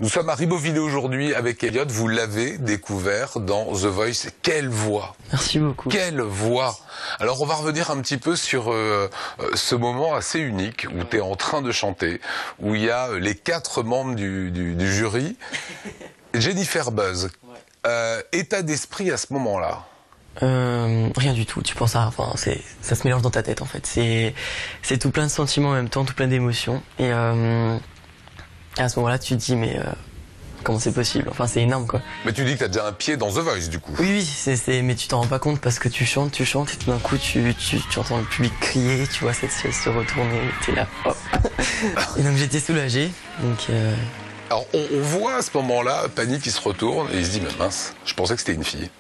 Nous sommes à Ribeauvillé aujourd'hui avec Elliot. Vous l'avez découvert dans The Voice. Quelle voix! Merci beaucoup. Quelle voix! Alors on va revenir un petit peu sur ce moment assez unique où tu es en train de chanter, où il y a les 4 membres du jury. Jennifer Buzz, état d'esprit à ce moment-là? Rien du tout, tu penses à, enfin, ça se mélange dans ta tête en fait. C'est tout plein de sentiments en même temps, tout plein d'émotions. Et à ce moment-là, tu te dis mais comment c'est possible? Enfin, c'est énorme quoi. Mais tu dis que tu as déjà un pied dans The Voice du coup. Oui, mais tu t'en rends pas compte parce que tu chantes et tout d'un coup tu entends le public crier, tu vois cette chaise se retourner, t'es là, hop. Et donc j'étais soulagé. Donc alors on voit à ce moment-là Pani qui se retourne et il se dit mais mince, je pensais que c'était une fille.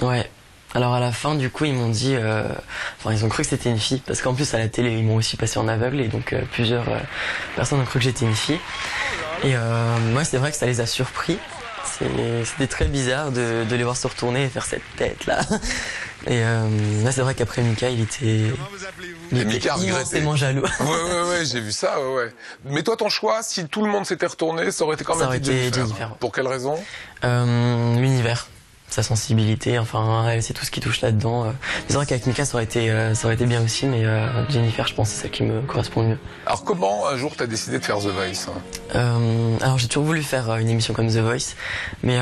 Ouais. Alors à la fin, du coup, ils m'ont dit, enfin ils ont cru que c'était une fille, parce qu'en plus à la télé, ils m'ont aussi passé en aveugle et donc plusieurs personnes ont cru que j'étais une fille. Et moi, c'est vrai que ça les a surpris. C'était très bizarre de les voir se retourner et faire cette tête là. Et là, c'est vrai qu'après Mika, il était immensément jaloux. Ouais, j'ai vu ça. Ouais. Mais toi, ton choix, si tout le monde s'était retourné, ça aurait été quand même Jennifer. Pour quelle raison? L'univers. Sa sensibilité, enfin, c'est tout ce qui touche là-dedans. C'est vrai qu'avec Mika, ça aurait été bien aussi, mais Jennifer, je pense, c'est celle qui me correspond le mieux. Alors comment, un jour, t'as décidé de faire The Voice? Alors, j'ai toujours voulu faire une émission comme The Voice, mais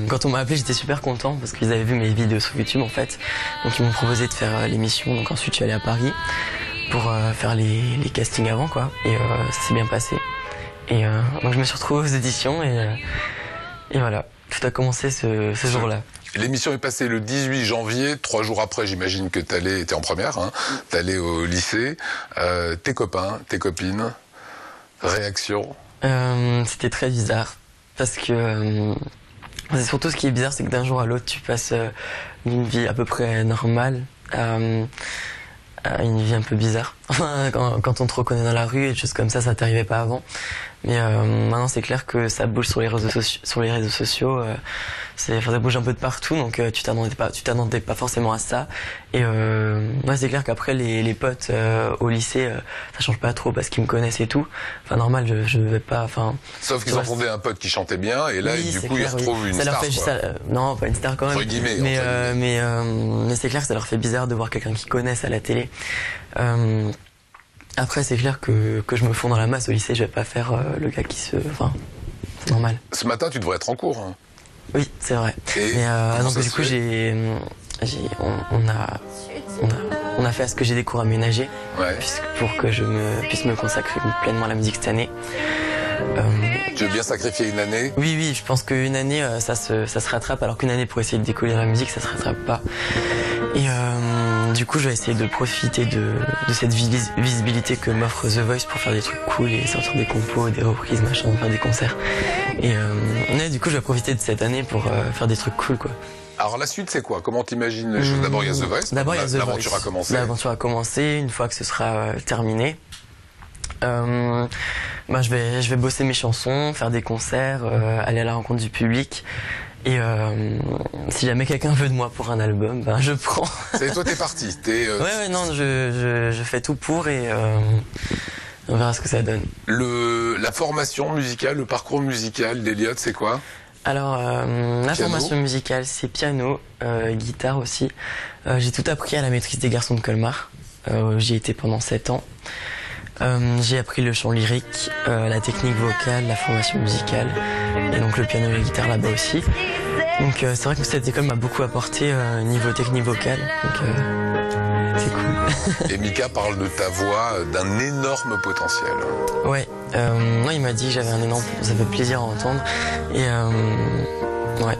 quand on m'a appelé, j'étais super content, parce qu'ils avaient vu mes vidéos sur YouTube, en fait. Donc, ils m'ont proposé de faire l'émission, donc ensuite, je suis allé à Paris pour faire les castings avant, quoi, et ça s'est bien passé. Et donc, je me suis retrouvé aux auditions, et voilà. Tout a commencé ce jour-là. L'émission est passée le 18 janvier. 3 jours après, j'imagine que t'es en première, hein, t'allais au lycée. Tes copains, tes copines, réaction? C'était très bizarre. Parce que c'est surtout ce qui est bizarre, c'est que d'un jour à l'autre, tu passes d'une vie à peu près normale à une vie un peu bizarre. Quand on te reconnaît dans la rue et des choses comme ça t'arrivait pas avant. Mais maintenant c'est clair que ça bouge sur les réseaux sociaux, ça bouge un peu de partout, donc tu t'attendais pas forcément à ça. Et ouais, c'est clair qu'après les potes au lycée, ça change pas trop parce qu'ils me connaissent et tout. Enfin normal, je vais pas, enfin. Sauf qu'ils entendaient un pote qui chantait bien et là oui, du coup ils retrouvent une ça star. Leur fait, ça, non, pas une star quand même. Entre guillemets, mais c'est clair que ça leur fait bizarre de voir quelqu'un qu'ils connaissent à la télé. Après, c'est clair que je me fonds dans la masse au lycée, je vais pas faire le gars qui se... Enfin, c'est normal. Ce matin, tu devrais être en cours. Hein. Oui, c'est vrai. Mais donc du coup, on a fait à ce que j'ai des cours aménagés, ouais. Pour que je puisse me consacrer pleinement à la musique cette année. Tu veux bien sacrifier une année? Oui, je pense qu'une année, ça se rattrape, alors qu'une année pour essayer de décoller dans la musique, ça se rattrape pas. Et du coup, je vais essayer de profiter de cette visibilité que m'offre The Voice pour faire des trucs cool et sortir des compos, des reprises, machin, faire des concerts. Et du coup, je vais profiter de cette année pour faire des trucs cool, quoi. Alors la suite, c'est quoi? Comment t'imagines les choses? D'abord, il y a The Voice. D'abord, il y a The Voice. L'aventure a commencé. L'aventure a commencé. Une fois que ce sera terminé, je vais bosser mes chansons, faire des concerts, aller à la rencontre du public. Et si jamais quelqu'un veut de moi pour un album, ben je prends. Toi, t'es parti. Ouais, non, je fais tout pour et on verra ce que ça donne. La formation musicale, le parcours musical d'Elliot, c'est quoi? Alors, la formation musicale, c'est piano, guitare aussi. J'ai tout appris à la maîtrise des garçons de Colmar. J'y ai été pendant 7 ans. J'ai appris le chant lyrique, la technique vocale, la formation musicale, et donc le piano et la guitare là-bas aussi. Donc c'est vrai que cette école m'a beaucoup apporté niveau technique vocale, donc c'est cool. Et Mika parle de ta voix, d'un énorme potentiel. Ouais, moi il m'a dit que j'avais un énorme, ça fait plaisir à entendre, et ouais,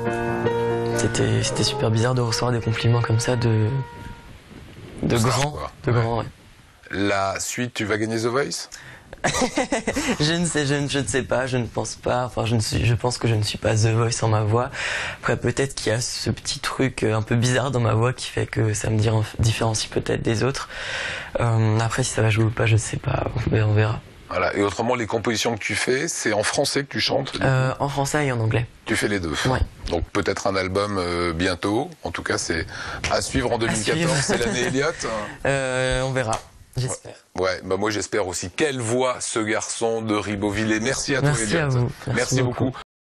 c'était super bizarre de recevoir des compliments comme ça de grands, ouais. La suite, tu vas gagner The Voice? je ne sais pas, je ne pense pas. Enfin, je pense que je ne suis pas The Voice en ma voix. Après, peut-être qu'il y a ce petit truc un peu bizarre dans ma voix qui fait que ça me différencie peut-être des autres. Après, si ça va jouer ou pas, je ne sais pas. On verra. Voilà. Et autrement, les compositions que tu fais, c'est en français que tu chantes? En français et en anglais. Tu fais les deux? Ouais. Donc peut-être un album bientôt. En tout cas, c'est à suivre en 2014. C'est l'année Elliot. On verra. J'espère. Ouais, bah moi j'espère aussi. Quelle voix ce garçon de Ribeauvillé. Merci à toi, Merci Elliot. à vous. Merci beaucoup.